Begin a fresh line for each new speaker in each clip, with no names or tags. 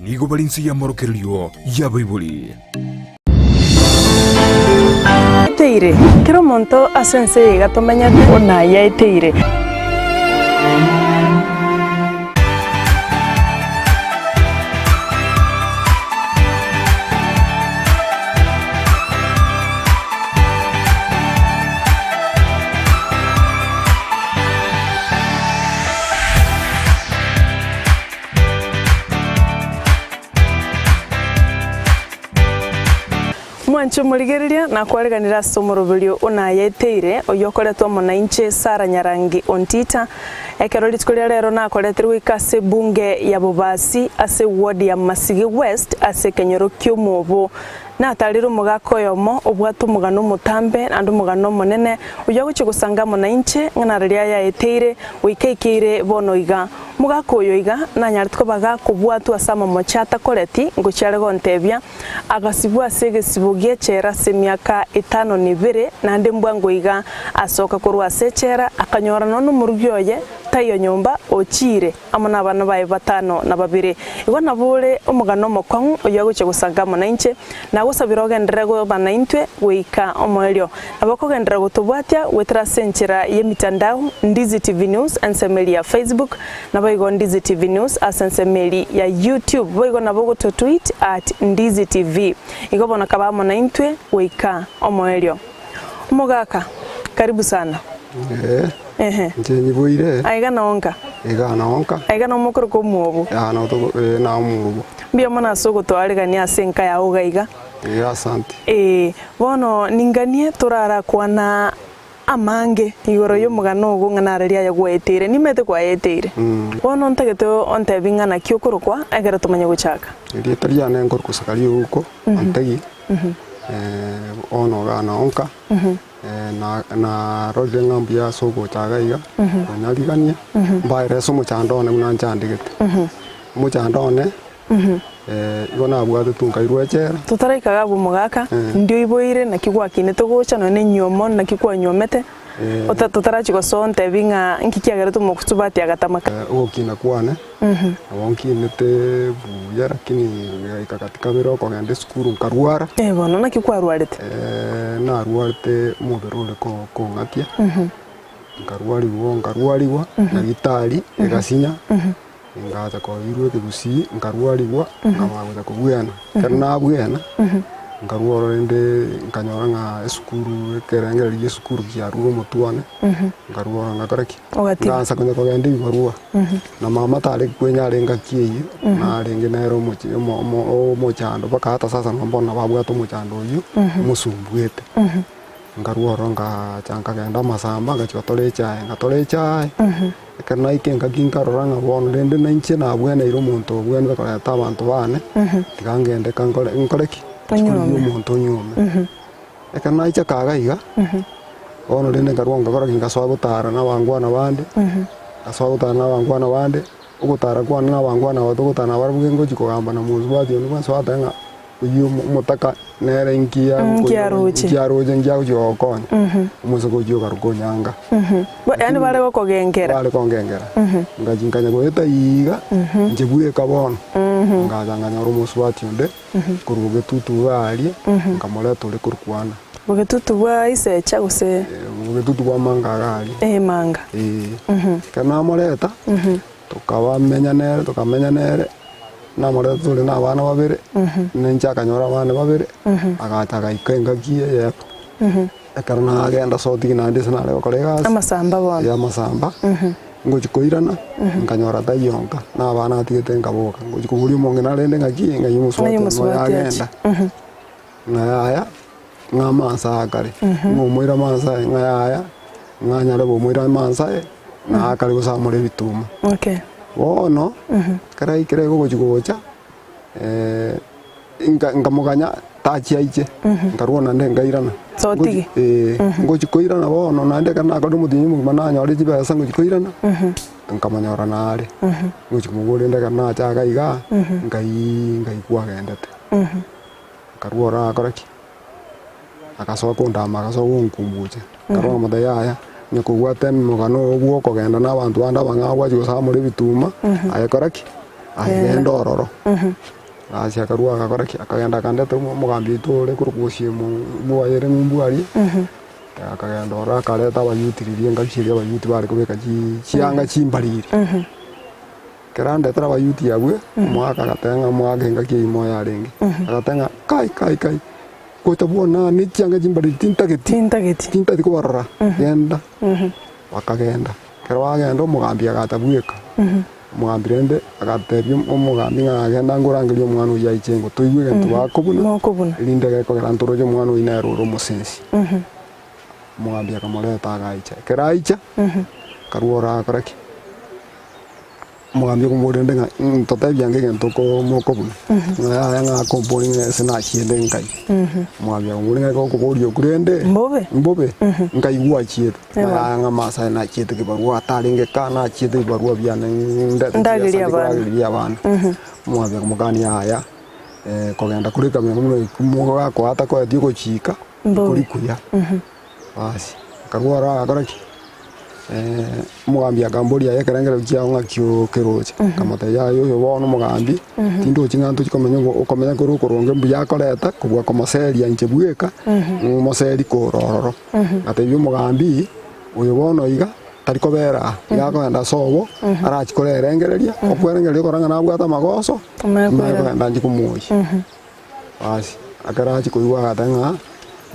nigo balinsi ya morokerio ya Bible.
Teire kero monto asense gatomanya ona ya teire Mwancho muligereria na kwareganira somoroberio ona yeteire oyokoretwa Mwananchi Sarah Nyarangi Ontita ekero litikuria rero na koreterwa ikase bunge ya Bobasi ase ward ya Masige West ase Kenyoro Kyomobo na atariro mugako yomo obwatu mugano mutambe andu mugano monene uya guche gusanga Mwananchi ng'anareria ya yeteire wikeikire bono iga mugako yoiga na nyaritko baga kubwatu asama mochata koreti nguchare gontebia agasibwa asege sibugie chera se miaka 5 na ndi mbwango iga asoka kurwa sechera akanyora nonu murugyoye tayo nyumba ochire amana bana bae 5 na 2 igo nabure omugano mokwangu uya guche gusanga Mwananchi na gusabira gendrego banaintwe wika omoelio abako gendrego gutubwatia wetra senchira ye mitandao Ndizi TV News ansemeli ya Facebook na boigo Ndizi TV News asensemeli ya YouTube boigo na bogo to tweet @Ndizi TV igo bona kaba Mwananchi wika omoelio mugaka karibu sana
Njenyi boire
aiga naonka aiga no mukuru ko muobo
no to na muobo
mbia mona sogo to aregania senka ya ugaiga
asante
bono ninganie turara kwana amange igoro yo mugano ugu ng'anareria ya gwetire nimete kwa yeteire bono ntageto onte bingana kyokurukwa agera tumanye guchaka
iri taria ne ngor kusakari uko antagi ono gana onka na rodre ngambia sogo chagaiga onyaligania mbaire so muchandone muna nchandigete muchandone igona abwate tunkairwe chera
tutaraikaga bumugaka ndio iboire na kigwa kine togocha no ne nyomo na kikwa nyomete tutarachi go sonte binga nkikiagera tumokutubati agatamaka
okina kwane awonkinete buya lakini katika biroko ngende skuru nkarwara
bono na kikwa rwarete
na rwarete mugerole ko ngatia nkarwariwa na gitari egasinya ngaza ko irwe kegusi nkarwariwa ngamaguza kubwena kana bwena nkarwara ende nkanyora nga esukuru kerengera ye sukuru ya rugo mutwane nkarwara ngakaraki ngasa kunya ko gende bibarua na mama tare kwenya renga kiyi na renge nero mo chando bakata sasa mbona babwa to muchando uyu musumbuete nkarwara ngachanga genda masamba ngachotole chai kana ikenga kinkaroranga bono rende na inche na bwene iro muntu bwene bakoreta abantu bane tikangende kankore nkoreki umuntu nyume kana icha kagaiga bono rende ngarwonga kora kingaswa gutara na bangwana bande aswa gutara na bangwana bande ugutara kwana na bangwana bato gutana barabuge ngo jikogamba na muzu batyo ni baswa tanga uyu mutaka nere nkiaroje ngiago jokon umuzo go joga rugonyanga
yani bale bakogengera
ngajinkanya go eta yiga njebuye kabon ngazanganya rumusu batyonde kuruge tutu bali nkamole tole kurukwana
buge tutu bwa isecha guse
buge tutu bwa manga gali
manga
kana moleta tukabamenya nere na mora tole na bana babere nencha kanyora bana babere agataga ikenga kiye ye akarna agenda soti na ndise na lego kolega
amasamba bona
ya masamba ngochikoirana nkanyora tayonka na bana atigete ngaboka ngochikuguri monge na rende ngakiye ngayimuso agenda na ya ngama sakare ngomoira mansa ngaya nganyara bomoira mansa na akari gusamure bituma bono karai kirego gochigocha ngamuganya tachia iche ngarwona ndengairana
sotigi
ngochikoirana bono nande kana ko mutinyi mugimana nyore chibesa ngochikoirana nkamanyora nare ngochimugore ndega na chaga iga ngai kwagendete karwora akoraki akasoka ndama akasoka nkumbuche karwa madaya nyakugwate mugano obwo kogenda na abantu banda bangagwa jusa muri bituma ayakoraki agenda ororo asi akarua agakora ki akagenda akandeta umugambi itore kurukushie mu wayere mbwari akagenda ororo akareta abayutiririe ngabishiri abayuti bari kubeka chianga chimbarire kerandetera abayuti yabwe mwaka agatenga mwagenga kiimo yarengi agatenga kai kutabona ni chianga chimbarire tintageti kubarora genda wakagenda kero wagenda umugambi agatabweka umugambi rende agatebye umugambi ngagenda ngurangiria umwana uyu yaichengo tuigwe gentu bakubuna rinde gekogera ntoroje umwana uyu neruro musensi umugambi akamureta agaicha keraicha karuora akoraki umugambi kumurende nga totebya ngegento ko mokobuna ngaya nga komponing sena chiende ngai umugambi akamurenge ko kugorio kurende mbobe ngai gwa chiete nga masa na chiete kibarua ataringe kana chiete kibarua byane ndagiria abana umugambi akamugani haya kogenda kurika mwe kumuga ko atako atiko chika kuri kuya basi karuora akoraki umugambi akamboria yekerengere kiaonga kyo keroje kamata yayo yo bono umugambi tindo chingantu chikomenya ukomenya kurukoronge mbuya koreta kubwa komaseri anje bweka umuseri kororo atebye umugambi uyo bono iga tariko bera yakogenda sobo arachikorerengereria okwerengereria koranga nabwata magoso ndanje kumuyi basi akarachi kuiwa gatanga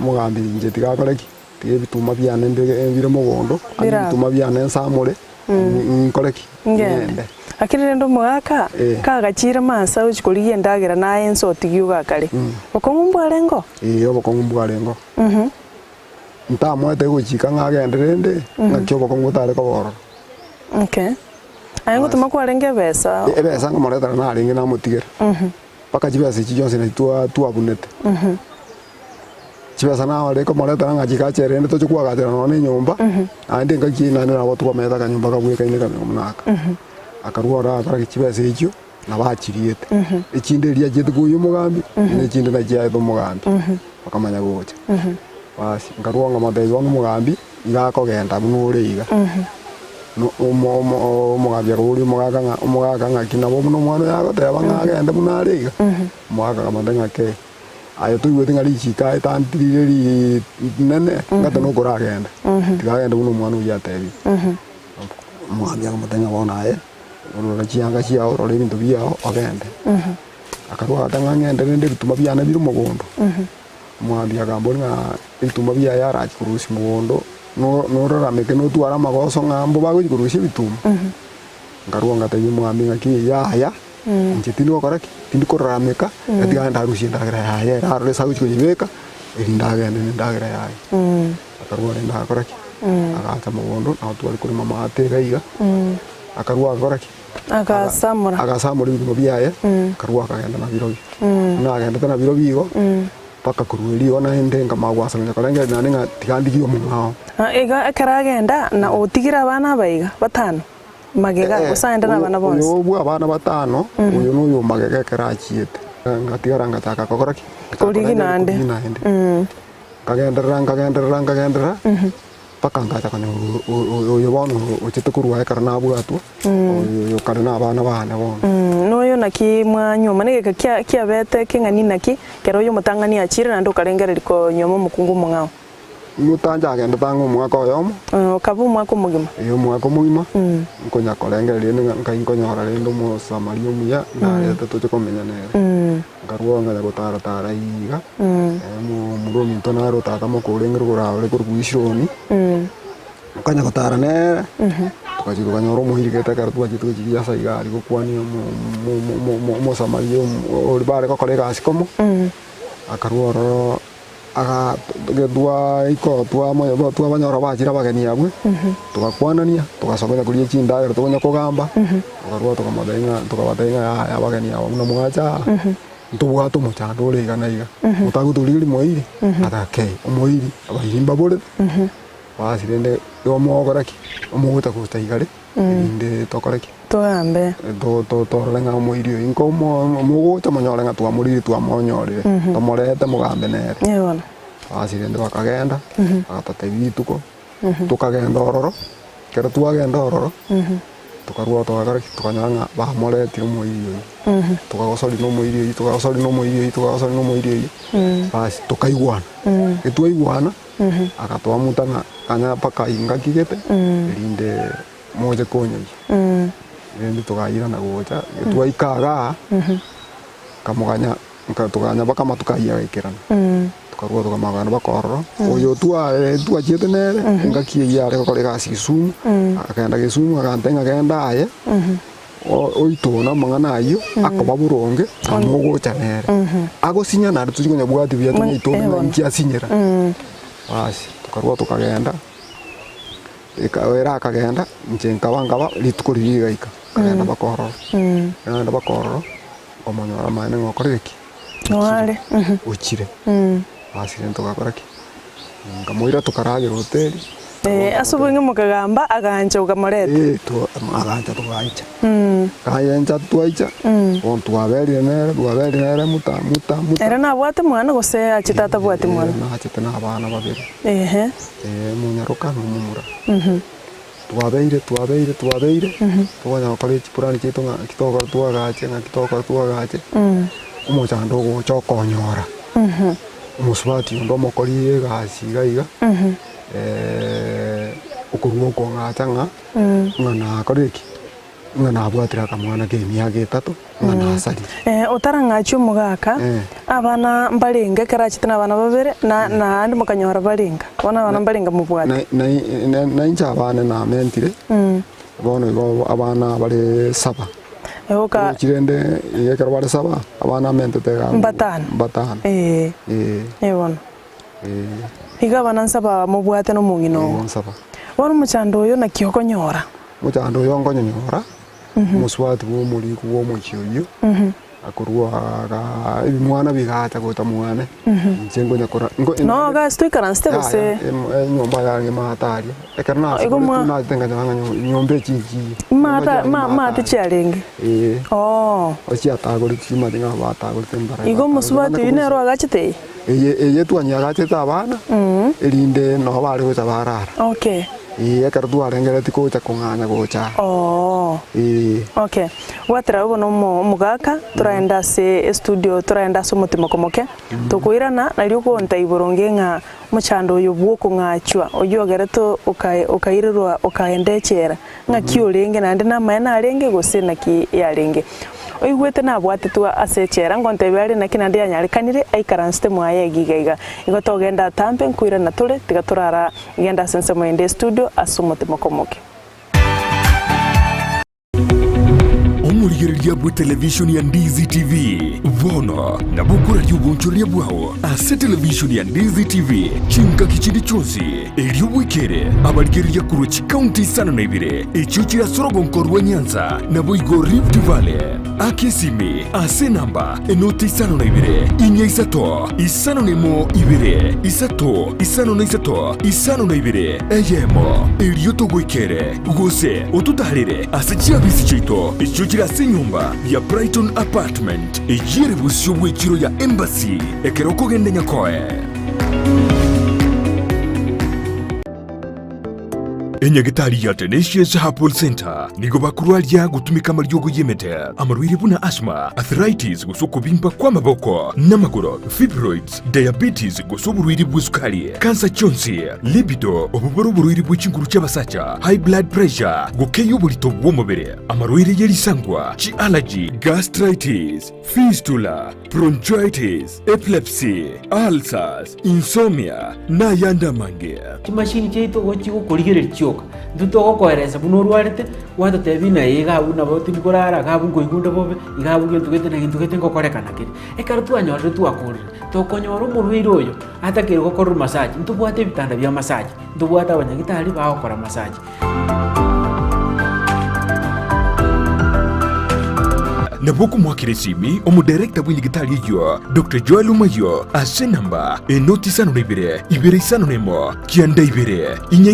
umugambi nje tigakoreki bituma byane ndire mugondo bituma byane samure nkoreki ngende
akirire ndo mwaka kagachira masa uchikuriye ndagira na enso tigiuga kare okongumbwarengo obokongumbwarengo ntamwete guchika ngagenderende nakyo bokongutare koboro ayengo tuma kwarenge besa
ngomoreta na aringe na mutigera paka chibese chijonse na tuabunete chibesa na wale ko moreta nga chikachere ndo chukwa gatera none nyumba andi ngakina na watu kometa kanyumba kabweka ine kamnaka akaruora akara chibesa icho na bachiriete ichinde ria jetu kuyu mugambi ne chinde na jya do mugambi bakamanya gocha basi ngaruanga madezo no mugambi igakogenda munure iga no umugambi akuri umugaga ngakina bo muno mwana yagoteba ngagenda munare iga mugaga kamandenga ke ayo tuigwe ngari chika etantiriri nene ngata no kuragenda tigagenda muno mwana uyu atebi mugambi akamutenga bona aye ono chianga chia oro ibintu byao agende akarwa atanga ngende rende bituma byana biri mugondo mugambi akambona bituma bya yara kurusi mugondo no rarameke no twara magoso ngambo bagikurusi bituma ngaruwa ngataye mugambi ngaki ya njitino koraki tindikorameka atiganda harusi ndagira ya raro sagu chikujibeka ndagira ya akarwa nda koraki akata mugondo na twari kuri mama atega iga akarwa koraki agasamura ibintu byaye akarwa akagenda na birobi nagenda na birobi igo paka kurueli ona ende ngamagwasa nyakolenge nane ngatigandikio mungao
ega akaragenda na otigira abana baiga batano magega usaenda na bana bonse
uyu abana batano uyu nuyu magega karachiete ngatigara ngataka kokoraki
kurigi nande
kagendera paka ngata kane uyu bono uchete kurwa karna bwatu uyu karna abana bana bono
noyo naki mwanyuma nege kia bete kingani naki kero yo mutangani achira ndo karengera liko nyomo mukungu mungao
mutanja agenda tangu mwaka oyomo
kabu mwaka mugima
iyo mwaka mugima nkonya korengera rinde nkanyora rinde mu samario muya na leta toche komenya nere ngaruonga gutara iga mu muromi tonaro tata mo kurengera gurawe kurugwishoni kanya gutara nere tukajiro kanyoro muhirigeta kartua jitu jiya saigari gokwani mu samario ori bare ko kolega asikomo akaruoro aga gedua iko tua banyora bachira bageni abwe tukakwanania tukasogera kuri chinda tukonya kugamba tukarwa tukabatenga ya bageni abo muno mwacha ntubwato muchando rigana iga utagutuliri moiri atake omoiri abahirimba bole basi rende yo mogoraki omuguta kustaigare inde tokoreki
tugambe
torenga omoirio inko muguta monyorenga twamuriri twamonyorire tomorete mugambe nere
yebona
basi rende bakagenda agatate bituko tukagenda ororo kero twagenda ororo tukarua twagara tukanyanga bamoreti no irio tukagosori no irio basi tukaiguana gitwaiguana agatwamutana kanya paka inga kigete rinde moja konya rinde tukaira na gocha gitwaikaga kamuganya tukanya baka matukaia gekirana tukarua tukamagana bakororo uyu twachete nere ngaki yare ko gasi Kisumu akenda Kisumu akantenga kenda aye oitona mangana ayo akoba buronge amugocha nere agosinya na tuchikonya bwati bya tumitona nkiasinyira basi tukarua tukagenda ikawera akagenda nchenkabangaba litukurigaika kagenda bakororo omonyora mane ngokoreki
wale
uchire basi tugakora ki ngamuira tukaragira hoteli
asubuhi mukagamba aganja ukamurete
aganja tugaicha kayenja twaicha on twaberi nere muta
era nabwate mwana gose achitata bwate mwana
achite na abana babiri munyaruka numumura twabeire tuganya gukora ikipurani kitu kitoko twagache umuchando guchokonyora umusubati ndo mokori gasi gaiga ukurwo ko ngachanga ngana koreki ngana bwatira kamwana ke miaka 3 ngana asali
utarangacho mugaka abana mbalinga karachitana abana babere na andi mukanyora balinga abana mbalinga mubwate
na incha abana na mentire bono abana bale 7
Oka
chirende yekero bale 7 abana mentete batano
ebona iga bana 7 mubwate no mungino
7
bono muchando yo na kiokonyora
muchando yo ngonyora muswati wo muri kuwo muchiyo akurwa ga mwana bigacha gota mwana njengo nyakora
no ga stuikara stego se
nyomba yange matari ekarna na tenga nyanga nyombe chichi
mata chialenge
ochi atagori chima dinga batagori tembara
igo muswati inero agachite
eye twanya agachita abana elinde no bari gocha barara
okay
ekardu arengere tikocha kunganya gocha
okay watra ubo no mugaka turaenda se studio turaenda so mutima komoke tukuirana na ryuko ntaiboronge nga muchando yo bwoko ngachwa oyogereto ukairirwa ukaendechera nga kiolenge nandi na maana arenge gose na ki yarenge oigwete na bwate twa asechera ngonte bari na kinandi anyarikanire aikaranste mwaye gigaiga igotogenda tampe nkuirana tule tigaturara igenda sense mwende studio asumutima komoke
omurigereria bwa television ya Ndizi TV vono na bukura ry'ubunchuria bwaho ase television ya Ndizi TV chinka kichindi chonsi elio wikere abarigereria kuruchi county sana na ibire echuchira sorogonkorwa Nyanza na boigo Rift Valley akesimi ase namba enoti sana na ibire inya isato isano nemo ibire isato isano na isato isano na ibire eyemo elio togwikere gose otutarire ase chiabisi chito echuchira nyumba ya Brighton Apartment ejire busyo bwekiro ya Embassy ekeroko gende nyakoe enyagitari ya Tenacious Herbal Center nigo bakurwalia gutumika amaryogo yemete amarwire buna asthma arthritis gusuko bimba kwa maboko n'amaguru fibroids diabetes gusuko burwire bw'isukari cancer chonsi libido obuboro burwire bw'ikinguru cy'abasacha high blood pressure gukeyo bulito bw'umubiri amarwire yerisangwa chi allergy gastritis fistula bronchitis epilepsy ulcers insomnia na yanda mange
kimashini cheito gochigo kurigere chioka ndutogo koereza buno rwarete watatebina yigabu nabo tinkorara gabu ngoigunda bobe igabu gentugete na gentugete ngokorekana kiri ekaro twanyorere twakurire tokonyora umurwire oyo atakire gukora massage ntubwate bitanda bya massage ntubwate abanyagitari bakora massage
Nabuku mwakiresimi omudirekta bw'enyigitari yo Dr. Joel Umayo ase namba enoti isano na ibere isano nemo kianda ibere inya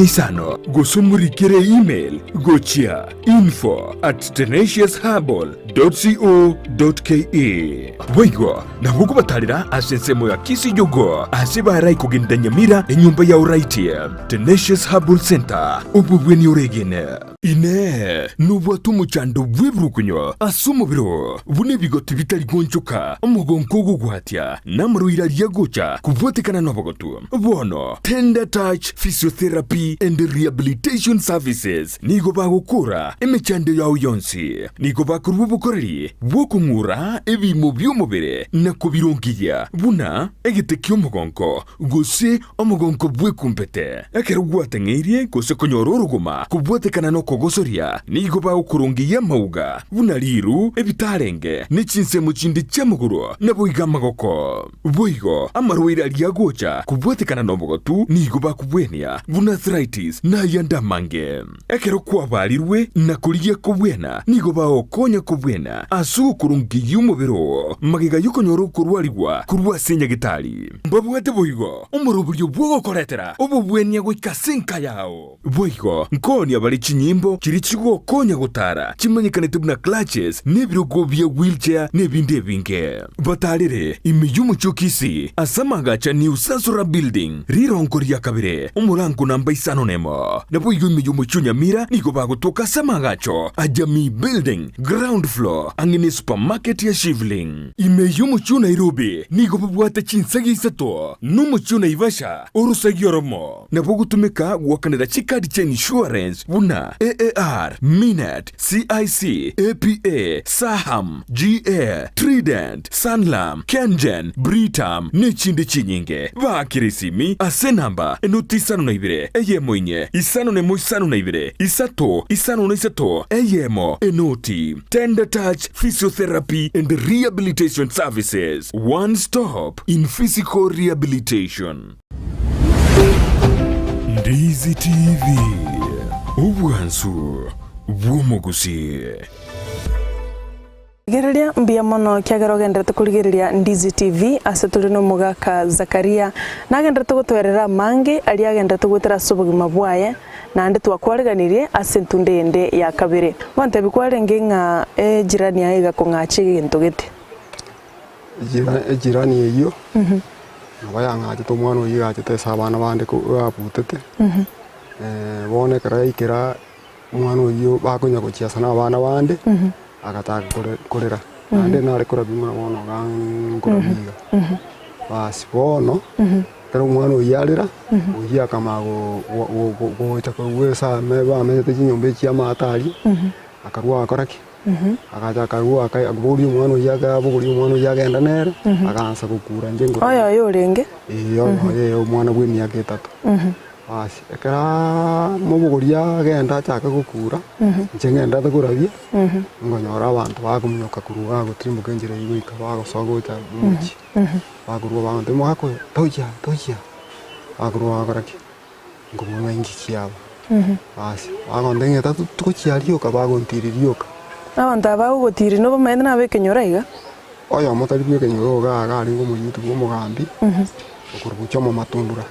isano gosumurikire email gochia info@tenaciousherbal.co.ke Boigo nabuku batarira ase nsemo ya kisi jogo ase barai kugenda Nyamira enyumba ya uraiti Tenacious Herbal Center ububweni uregene ine nubwatu muchando bwibrukunyo asumubiro bune bigoti bitari gonchuka omugonko gugwatya namaruira lyagocha kubwotekana nobogotu bono Tender Touch Physiotherapy and Rehabilitation Services nigo bagukura emechando yawe yonsi nigo bakurwa ubukoreri bwokungura ebimo by'umubiri na kubirongiya buna egiteki omugonko gose omugonko bwekumpete ekero gwateng'eirie gose konyora oruguma kubwotekana no kogosoria nigo bagukurungiya mauga buna liru ebitarenge n'echinsemo chindi chamuguru na boiga amagoko boigo amarwaire lyagocha kubwotekana n'omugotu nigo bakubwenia buna arthritis na yandamange ekero kwabarirwe na kuria kubwena nigo baokonya kubwena asu kurungiya umubiro magiga yukonyora okurwarigwa kurwasenya gitari mbabwate boigo omurubulyo bwogokoretera obubwenia goikasenka yao boigo nkoni abali chinyimbo chiri chigokonya gutara chimanyikanete buna clutches n'ebirogo bya wheelchair n'ebindi ebinge batarire imiyumu chokisi asamagacha ni usasura building rirongo rya kabire umurango namba isano nemo na boigo imiyumu chunyamira nigo bagotoka samagacho ajami building ground floor angine supermarket ya Shivling imiyumu chu Nairobi nigo babwate chinsagi isato numu chu Naivasha urusagi oromo na bogutumika gwakanira chikadi cha insurance buna AAR Minet CIC APA Saham GA Trident Sanlam Kengen Britam n'echindi chinyinge bakirisimi ase namba enutisano na ibire eyemo inye isano nemo isano na ibire isato isano na isato eyemo enoti Tender Touch Physiotherapy and Rehabilitation Services, one stop in physical rehabilitation. Ndizi TV ubwansu bw'omugusi
Geriria mbia mono kiagero gendete kurigiriria Ndizi TV ase turi no mugaka Zakaria na gendete gutwerera mange ali agendete gutera subugima bwaye na ndi twakwareganirie ase ntundende ya kabiri wante bikwarenge nga jirani aiga kungachi gintu gite
jirani iyo bayanga to mwana uyiga te sabana bande ko aputete bone kara ikira mwana uyo bakonya ko chiasana abana bande agataka korera ande nare kora bimuna bono gangora biga basi bono pero mwana uyalira uyiya kamago go takowesa me ba me te nyombe chia matari akarwa akoraki akaja karua akaburi mwana uyaga buguri mwana uyaga enda nere akansa gukura njengo
oyo yorenge
iyo mwana bweni yake tatu basi ekara mubuguria agenda chaka gukura njengenda takurabia ngonyora abantu bakumyoka kuruga gutimbuka njira igwika bagosogocha muchi bakurwa abantu mwako toja bakurwa akoraki ngumwe ngikiaba basi bagondenge tatu tukuchiarioka bagontiririoka
abantu abagutiri no bamende nabe kenyoraiga
oyo motari byo kenyoroga agari ngo mu YouTube umugambi okurubucho mu matundura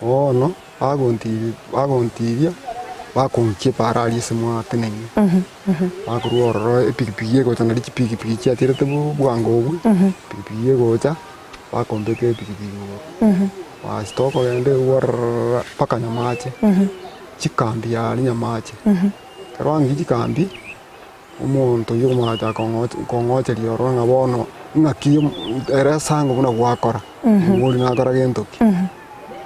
no agontiria bakonche parali semua tenenge akuroro epikipiki go tana pikipiki cha tirete bwango bwe pikipiki go cha bakombeke pikipiki go stoko ende war pakanya mache chikambi ali nyamache karwangi chikambi umuntu yumaja kongoche lioro ngabono ngakiyo eresa ngo buna gwakora muri nakora gentoki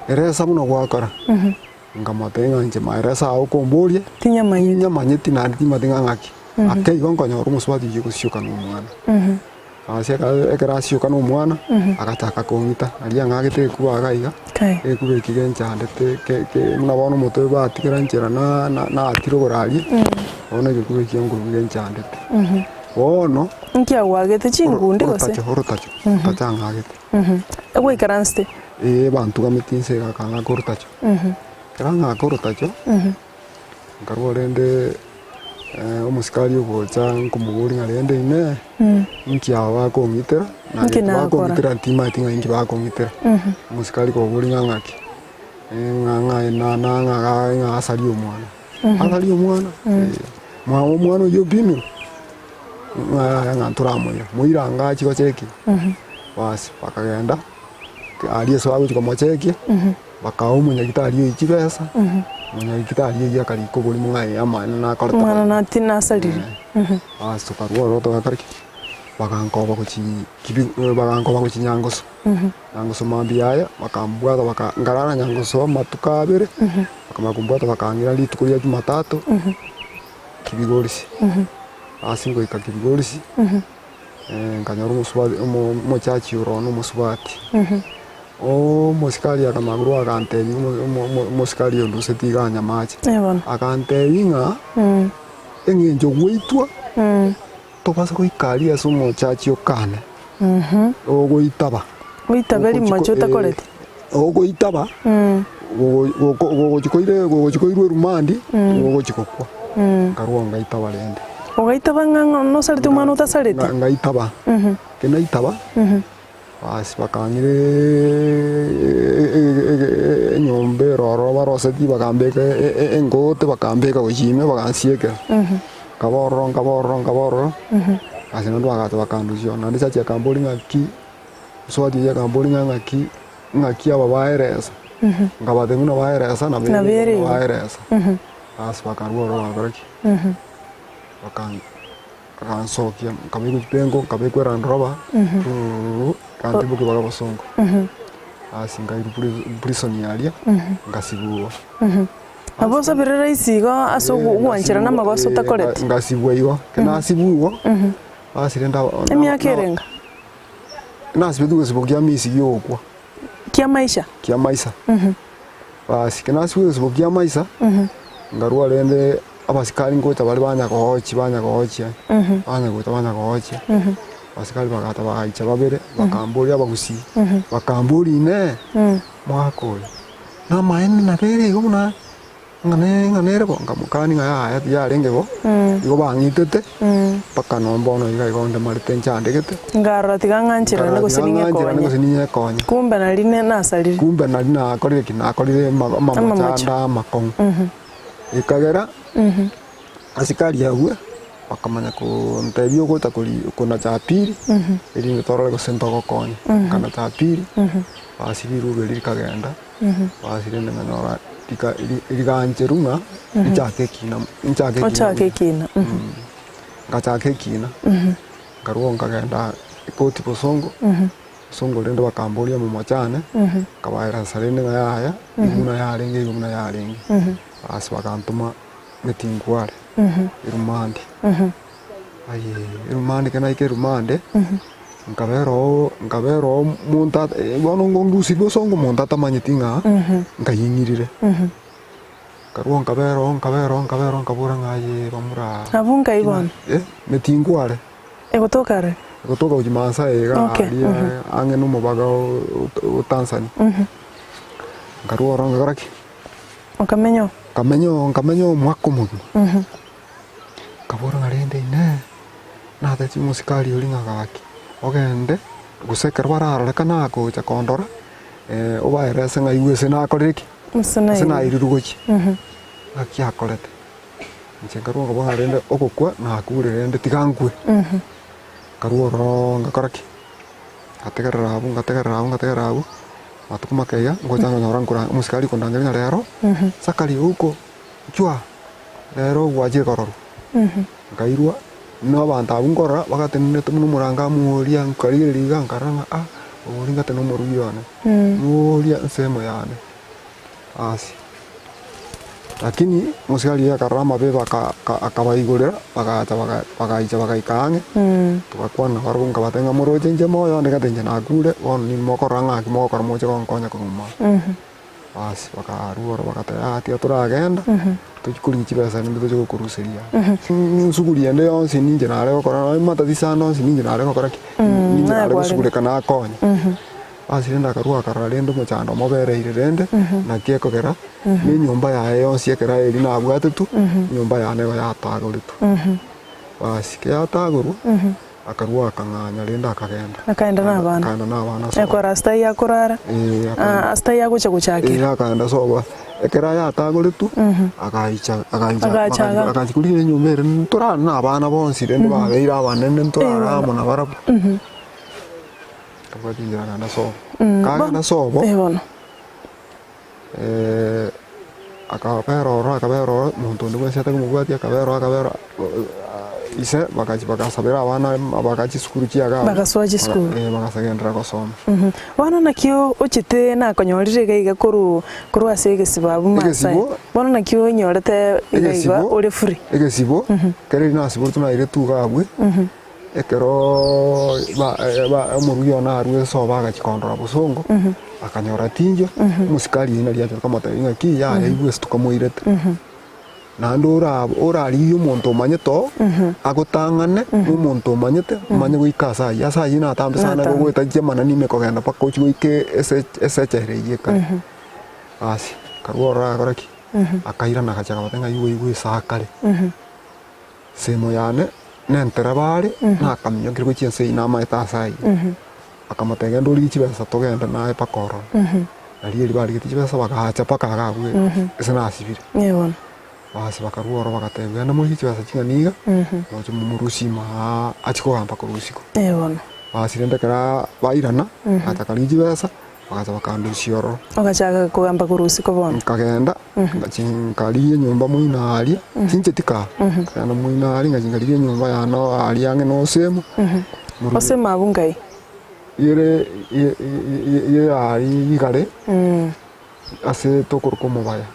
eresa buna gwakora ngamatenga nje maeresa ukomborie tinyamanye tinandi matenga ngaki akei gonkonyo rumuswati yikusyuka n'umwana aseka ekrashyuka n'umwana agataka kongita ali ngagite kuba agaiga ekubeki genchande ke munabona umuto batikira njera na atiro gorali ona kubeki ngo genchande ono
nkia wagete chingunde gose
horotacho tatangagete
egwe karanste
bantu gametinse gakanga kortacho karanga kortacho ngarwalende umusikali ugocha nkumuguri ngalende ine nkia wakongitera na wakongitera ntima tinga ingi wakongitera umusikali koguri ngangaki nga asali umwana mwana yo bimi nga turamo yo muiranga chiko cheki basi bakagenda aliye sababu chiko mocheki bakaumunya kitali yo ichibesa munyagitari ya kariko buri mungai amana na korta
mwana na tina saliri
tukarwa roto gakariki bakankoba kuki nyangoso nyangoso mambiyaya bakambwata bakangarara nyangoso matuka abere bakamakumbwata bakangira lituko lya Jumatatu kibigorisi ngoika kibigorisi nkanyora umusubati umuchachi urono umusubati musikali akamaguru akantebi musikali yonduse tiganya machi akantebi nga engenjo gweitwa tobasa goikaria ase omochachi okane ogoitaba
witaberi macho takorete
ogoitaba gogochikoirwe erumandi gogochikokwa nkarwa ngaitaba rende
ugaitaba ng'ang'o no salite umwana utasalite
ngaitaba kenaitaba basi bakangire enyombe roro baroseti bakambeka engote bakambeka gochime bakansieka kabororo basi ndo bagata bakandusio nandi chachi akamboli ngaki swati ya kamboli ngaki aba baeresa ngabate nguna baeresa na baeresa basi bakarwo bakaraki bakansokia kabiku kipengo kabiku ranroba kandi buke bagabasongo ngairu prison yalia ngasibuwa
abosa birera isigo aso gwanchira na magoso takorete
ngasibuwa igo kenasibuwa basirenda
emyaka erenga
nasibetu gesibokia misi gyokwa
kia maisha
basi kenasibuwa gesibokia maisha ngarua rende abasikali ngocha bali banyakohochi abasikali bagata bagaicha babere bakambori abagusi bakambori ne mwako na maene na bere gona ngane rebo ngamukani ngaya yarenge go igo bangitete paka nombono iga igonde marite nchandegete
ngaro tiganganchira ne
gusininye konya
kumbe na line nasaliri
akorire mamachanda makong ikagera asikari yawe bakamanya kuntebio gota kuna chapiri iri nitorole gusentoko konya kana chapiri basibiru beri kagenda basirende nganyora irigancherunga
ichake kina
ngachake kina ngaruo ngagenda ikoti posongo songo rende bakamboria mu machane kabaira sarende ngaya iguna yarenge basi bakantuma metingware irumandi irumandi kana irumande nkabero monta bono ngondusi bosongo monta tamanyitinga nkayingirire karuo nkabero nkabura ngaye bamura
abunga ibon
metingware
egotokare
gotoka ujimasa ega ange no mubaga o Tanzania ngaruo ronga garaki kamenyo mwako mugi kabura ngarende ine na tati musikali olinga gaki ogende gusekera barara kana ko cha kondora obaere senga iwese na akoreki sena irurugochi aki akorete nchengaro ngo barende okokwa na akure rende tigangwe karuo ronga koraki ngategera abu matukuma kaya ngojanga nyorangura musikali kondangenya rero sakali huko chwa rero waje kororo ngairwa no banta bungora bagatenene tumu muranga muria nkaririga nkaranga oringa teno muruyone muria nsemo yane asi lakini musikali ya karama be akabaigurira bakaikange tukakwana barunga batenga muroje nje moyo ndikatenje nakure ni mokoranga kimokora moje konkonya kuma asi bakaruora bakatayati aturagenda tukuri kibesa nimbe tuje kuruseria nsuguri ende yonse ninje nare gukora mata disano ninje nare gukora ninje nare gusugure kana konya asi renda karua kararendo muchando mobereire rende na kiekogera ni nyumba ya yonse ekera eri na bwatetu nyumba ya nego yataguritu basi yataguru akarua kanganya renda akaenda n'abana
ekora stai yakurara stai yagucha guchakira
akaenda soba ekera yataguritu akachikurire nyumere nturana n'abana bonsi rende babeira abanene nturara mona barabu kabadinjana na sobo kaga na sobo akabero muntu ndi wese atakumukwati akabero ise bakasabira abana bakachi skuru kiaga
bagaswaje skuru
bakasagendera gusoma
bono nakio uchite nakonyorire gaiga kuru asege sibabu masai bono nakio nyorete gaiga uri free
egesibo kere na sibo tuna ire tugabwe ekero ba muruyo na arwe so bagachikondora busongo akanyora tinjo musikali ina lya kama tainga ki ya ibu stukamoirete nandura orari umuntu manyeto agotangane umuntu manyete manye gwikasa ya sa yina tambe sana gweta jemana nime kogenda pako chwike esechere yeka asi karwora goraki akaira na kachaga batenga yuwe sakale semo yane nentera bari nakamyo kirgo chense ina maita sai akamatega ndori chibesa togenda nae pakoro ali bari kitibesa bakahacha pakagagwe esena asibire
yebona
basi bakaruora bakatembe na muri chibasa chinganiga no murusima achiko gamba kurusiko
yebona
basi rendekera bairana atakaliji besa bakaza bakandu cioro
ogachaka kugamba kurusiko bona
kagenda ngachinkaliye nyumba muinali chinchetika kana muinali ngachinkaliye nyumba yano ali yange no semu
osema abungai
yere ari igare ase tokurukomo baya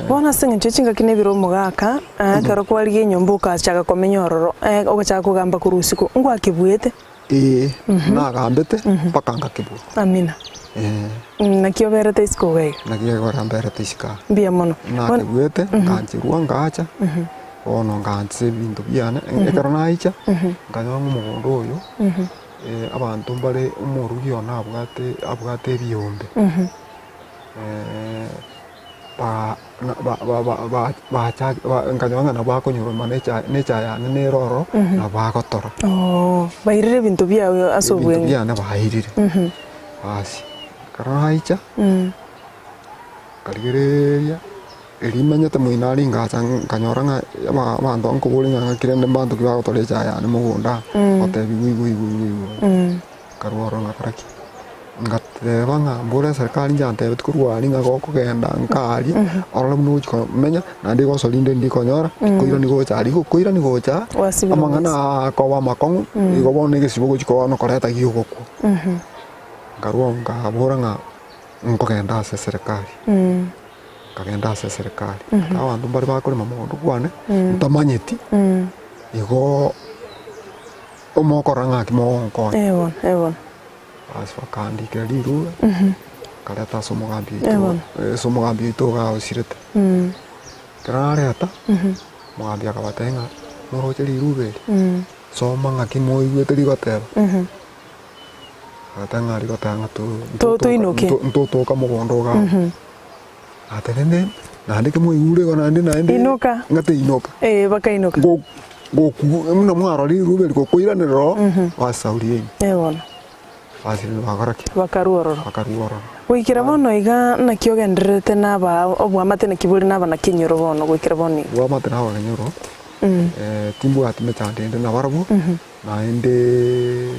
bona singe chinga kine biro mugaka karo kwali nyombo ukachaka komenyororo ogachaka kugamba kurusiko ngwa kibuete
nagambete pakanga kibu
amina nakio berete isko gai
nakio berete iska
bia mono
nakibuete nganchirwa ngacha ono nganse bintu byane ekaro naicha nganywa mugondo oyo abantu mbare umurugyo abwate biyombe nkanyanga na bako nyuruma necha ya neroro na bako toro
bairire bintu byawe asobwenga
bintu byane bairire basi karaicha kaligereria elimanyete muinari ngacha kanyoranga abantu ankubulinga kirende bantu kibago tolecha ya ne mugunda otebi karworo ngakaraki ngateba ngambura serikali njante bitkurwani ngako kugenda nkali orala muno menya nandi go solinde ndikonyora koira nigo chari koira nigo cha amangana ko wa makong igo bone ke sibo ko no koreta giugo ko ngaruonga abura ngokenda se serikali kagenda se serikali abantu bari bakore mamondo kwane tamanyeti igo omokoranga kimonko
ewan
asfakandi kaliru kaleta somogambi to ga osirete karareta mogambi akabatenga moroche lirube soma ngaki moigwete ligoteba atanga ligotanga
to inoke
to kamogondo ga atenende nandike moigure gona nandi
inoka
ngate inoka
baka inoka
goku muna mwaro lirube ko koiranero wasauriye
ebona
asili
bakaruororo gwikira bono iga nakio genderete naba obwamate na kiburi naba na kinyoro bono gwikira boni
obwamate naba kinyoro timbu atime chandende na barabu na ende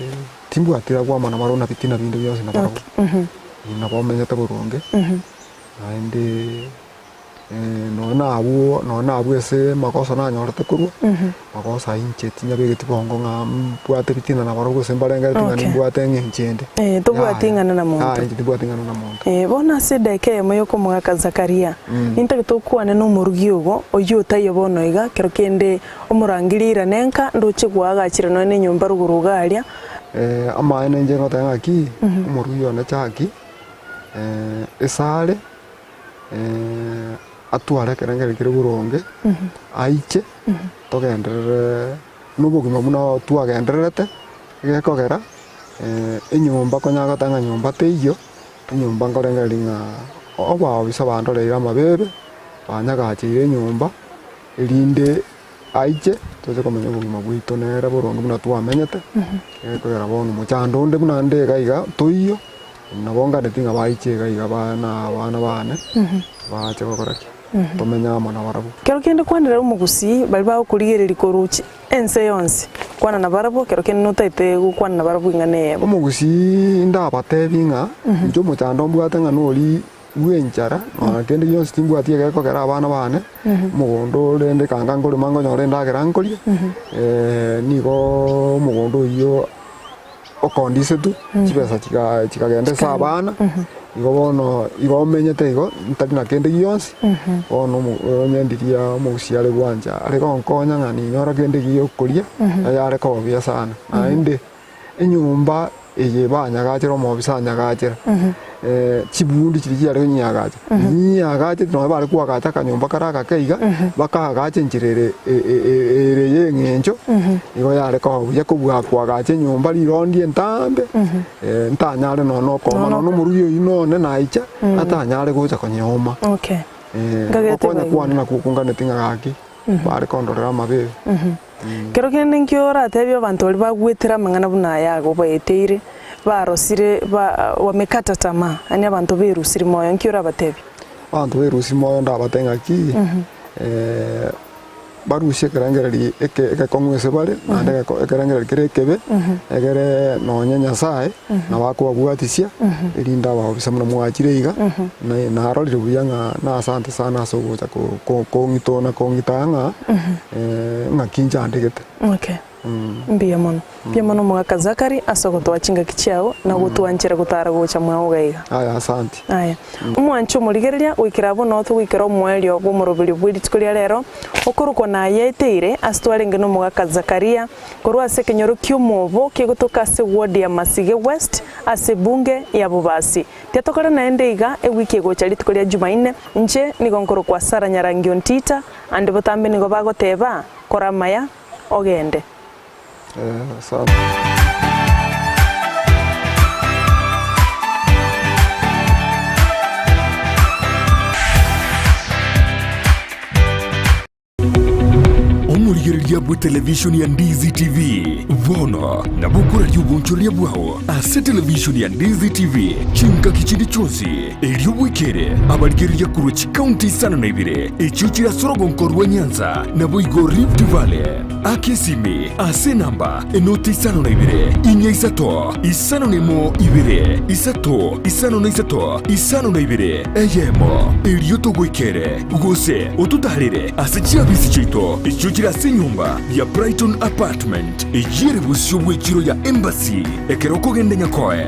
timbu atira kwa mana marona bitina bindu byose na barabu na bomenyete burunge na ende nona abu ese makosa na nyorete kurwa makosa inche tinya begeti bongo bwate bitina na barabu sembarenga tinga ni bwate ngenchende
to bwatingana na muntu
ndi bwatingana na muntu
bona sedeke moyo ko mwaka Zakaria intake to kwane no murugi ugo oyo tayo bono iga kero kende omurangirira nenka ndoche gwagachira no ne nyumba rugurugaria
ama ene nje ngotanga ki umurugi ona chaki esale atware kerengere kire buronge aiche togenderere nubugima muno twagendererete gekogera inyumba konyaga tanga nyumba teiyo inyumba ngorengere linga oba bisa bandore amabebe banyagachire nyumba elinde aiche toze komenya bugima bwito nera buronge muno twamenyete gekogera bono muchando nde muno nde gaiga toiyo nabonga ndetinga baiche gaiga bana bane bache gokoraki tomenya mwana barabu
kero kende kwanira umugusi bali bawo kurigereri koruchi ense yonse kwana na barabu kero kende notaite kwana na barabu ngane
umugusi ndabate binga njo muchando mbwate nga noli wenchara na kende yonse timbwati geko kera abana bane mugondo rende kanga ngori mango nyore ndagera nkoria nigo mugondo iyo okondise tu chibesa chikagende sa abana igo bono igo menyete igo ntari na kende yonse bono nyendiria muguciare gwanja ari gonkonya ng'ani nyora kende giyo kuria yare ko bia sana ainde enyumba eye banyagachira omobisanyagachira chibundi chiri ari nyagacha no bari kwagacha kanyumba karaga keiga bakagacha njirere ere yengencho igo yare ko buya kubwa kwagacha nyumba rirondi entambe ntanyare no koma no muruyo inone naicha atanyare gocha konyoma
okay
ngagetwa kwana na kukungana tingagaki bari kondorera mabebe
kero kende nkiora atebyo abantu bali bagwetera mangana buna yago baeteire barosire wamekata tamaa ani abantu berusire moyo nkiora batebi
abantu berusire moyo ndabatenga ki barushe kerangereri eke kongwese bare nande kerangereri kerekebe egere nonye nyasaye na wako bwatisia irinda wa bisa muna mwachireiga na arorire buyanga na asante sana sogocha ko ngitona ko ngitanga ngakinja ndegete
okay mbia mono mwaka Zakari asogoto wachinga kichao na gutwanchira gutara gocha mwawo gaiga
aya asante
aya umwancho murigereria wikirabo no tu wikiro mwelio bumurubiri bwiri tikulia rero okuruko na yeteire astwarenge no mwaka Zakaria korwa ase kenyoro kyumobo kigutuka se ward ya Masige West ase bunge ya Bobasi tetokora naende iga ewiki gocha litikulia Jumaine nje nigonkoro kwa Sara Nyarangi Ontita ande botambe nigo bagoteba koramaya ogende
asante
omurigereria bwa televishoni ya Ndizi TV vono na bukura ry'ubunchoria bwaho ase televishoni ya Ndizi TV chinka kichindi chonsi elio bwikere abarigereria kurochi county sana na ibire echichira sorogonkorwa Nyanza na boigo Rift Valley akesimi ase namba enoti isano na ibire inya isato isano nemo ibire isato isano na isato isano na ibire eyemo elio togwikere ugose otutarire ase chiabisi chito echichira ase nyumba ya Brighton Apartment ejire busyo bwechiro ya Embassy ekeroko gende nyakoe